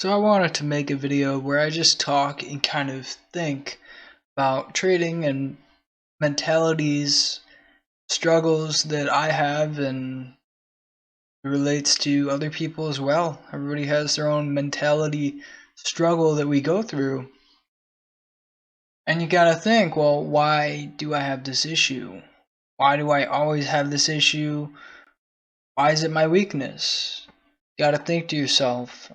So I wanted to make a video where I just talk and kind of think about trading and mentalities, struggles that I have, and it relates to other people as well. Everybody has their own mentality struggle that we go through. And you gotta think, well, why do I have this issue? Why do I always have this issue? Why is it my weakness? You gotta think to yourself.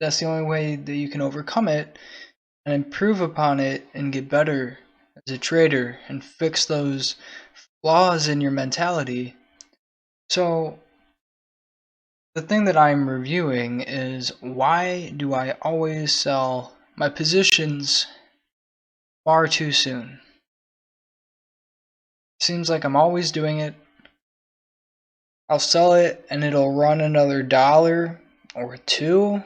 That's the only way that you can overcome it and improve upon it and get better as a trader and fix those flaws in your mentality. So the thing that I'm reviewing is, why do I always sell my positions far too soon? Seems like I'm always doing it. I'll sell it and it'll run another $1 or $2.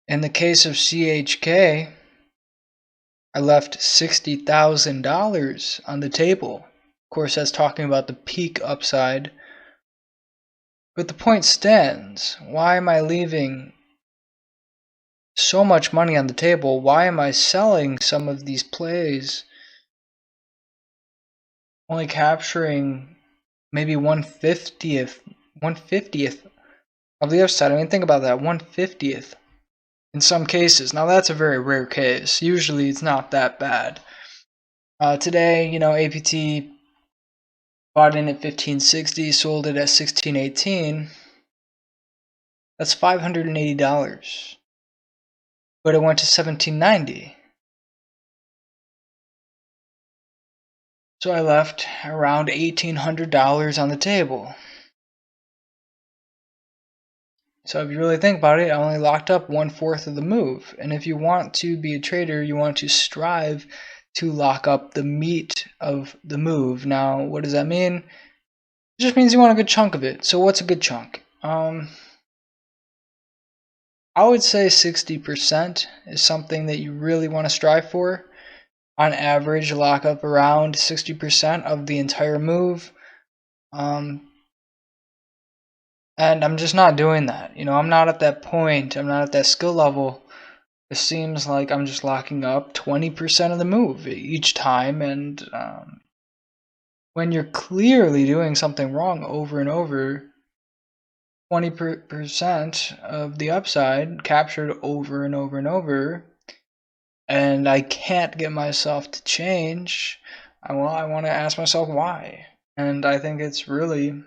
In the case of CHK, I left $60,000 on the table. Of course, that's talking about the peak upside. But the point stands. Why am I leaving so much money on the table? Why am I selling some of these plays, only capturing maybe 1/50th of the upside? I mean, think about that, 1/50th in some cases. Now, that's a very rare case. Usually, it's not that bad. Today, APT bought in at 1560, sold it at 1618. That's $580. But it went to 1790. So I left around $1,800 on the table. So if you really think about it, I only locked up 1/4 of the move. And if you want to be a trader, you want to strive to lock up the meat of the move. Now, what does that mean? It just means you want a good chunk of it. So what's a good chunk? I would say 60% is something that you really want to strive for. On average, lock up around 60% of the entire move. And I'm just not doing that. I'm not at that point. I'm not at that skill level. It seems like I'm just locking up 20% of the move each time. And when you're clearly doing something wrong over and over, 20% of the upside captured over and over and over, and I can't get myself to change, I want to ask myself why. And I think it's really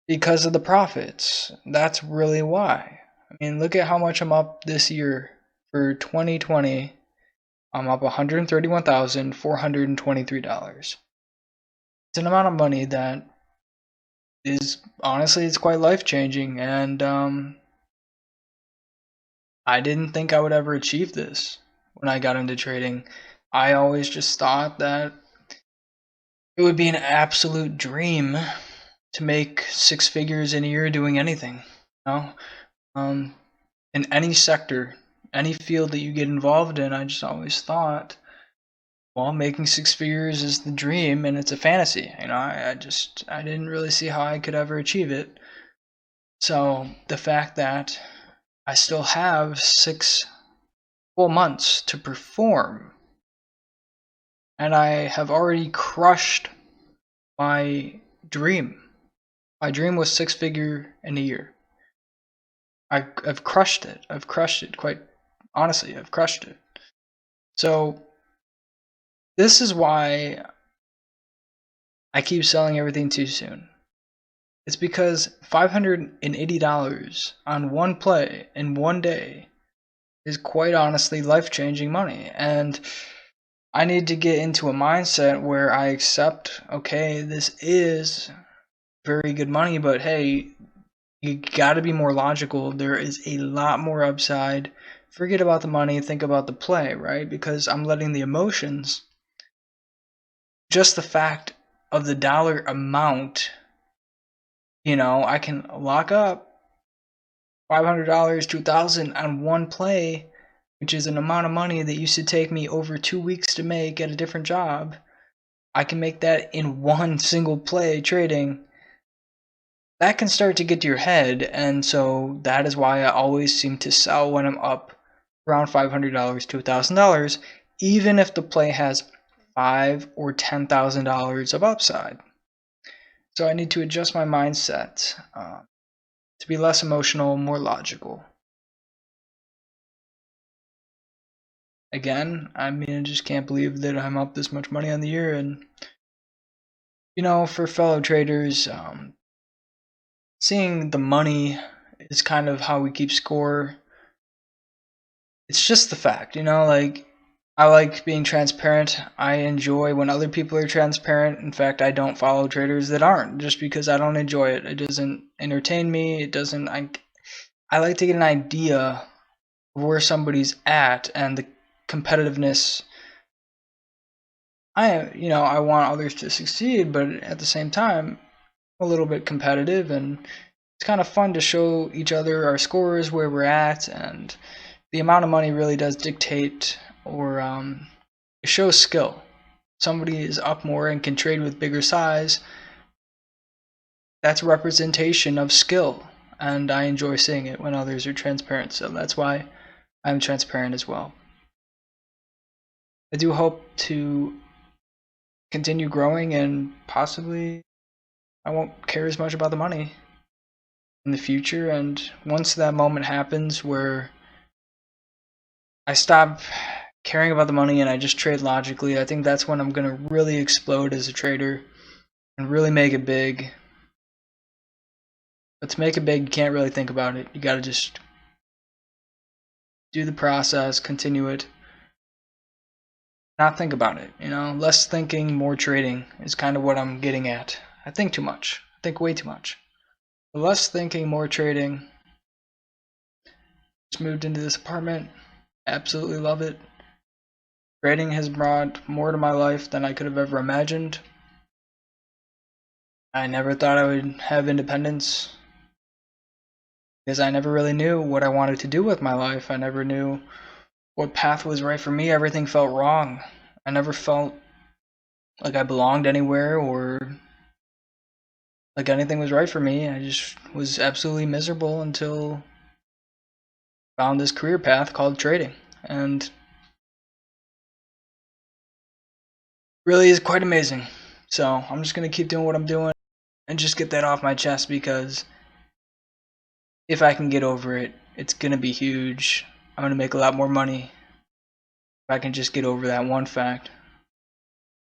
because of the profits. That's really why. I mean, look at how much I'm up this year. For 2020, I'm up $131,423. It's an amount of money that is, honestly, it's quite life-changing, and I didn't think I would ever achieve this when I got into trading. I always just thought that it would be an absolute dream to make 6 figures in a year doing anything. In any sector, any field that you get involved in, I just always thought, well, making 6 figures is the dream and it's a fantasy. I didn't really see how I could ever achieve it. So the fact that I still have 6 full months to perform, and I have already crushed my dream. My dream was 6 figure in a year. I've crushed it. I've crushed it, quite honestly. I've crushed it. So this is why I keep selling everything too soon. It's because $580 on one play in one day is quite honestly life-changing money. And I need to get into a mindset where I accept, okay, this is very good money, but hey, you got to be more logical. There is a lot more upside. Forget about the money, think about the play, right? Because I'm letting the emotions, just the fact of the dollar amount, I can lock up $500, $2,000 on one play, which is an amount of money that used to take me over 2 weeks to make at a different job. I can make that in one single play trading. that can start to get to your head, and so that is why I always seem to sell when I'm up around $500 to $1,000, even if the play has $5,000 or $10,000 of upside. So I need to adjust my mindset to be less emotional, more logical. Again, I mean, I just can't believe that I'm up this much money on the year. And for fellow traders, seeing the money is kind of how we keep score. It's just the fact, like, I like being transparent. I enjoy when other people are transparent. In fact, I don't follow traders that aren't, just because I don't enjoy it. It doesn't entertain me. I like to get an idea of where somebody's at and the competitiveness. I want others to succeed, but at the same time, I'm a little bit competitive, and it's kind of fun to show each other our scores, where we're at, and the amount of money really does dictate, or it shows skill. Somebody is up more and can trade with bigger size. That's a representation of skill, and I enjoy seeing it when others are transparent. So that's why I'm transparent as well. I do hope to continue growing, and possibly I won't care as much about the money in the future. And once that moment happens where I stop caring about the money and I just trade logically, I think that's when I'm going to really explode as a trader and really make it big. But to make it big, you can't really think about it. You got to just do the process, continue it, not think about it. Less thinking, more trading is kind of what I'm getting at. I think too much. I think way too much. Less thinking, more trading. Just moved into this apartment. Absolutely love it. Trading has brought more to my life than I could have ever imagined. I never thought I would have independence, because I never really knew what I wanted to do with my life. I never knew what path was right for me. Everything felt wrong. I never felt like I belonged anywhere or like anything was right for me. I just was absolutely miserable until I found this career path called trading, and really is quite amazing. So I'm just going to keep doing what I'm doing and just get that off my chest, because if I can get over it, it's going to be huge. I'm going to make a lot more money if I can just get over that one fact.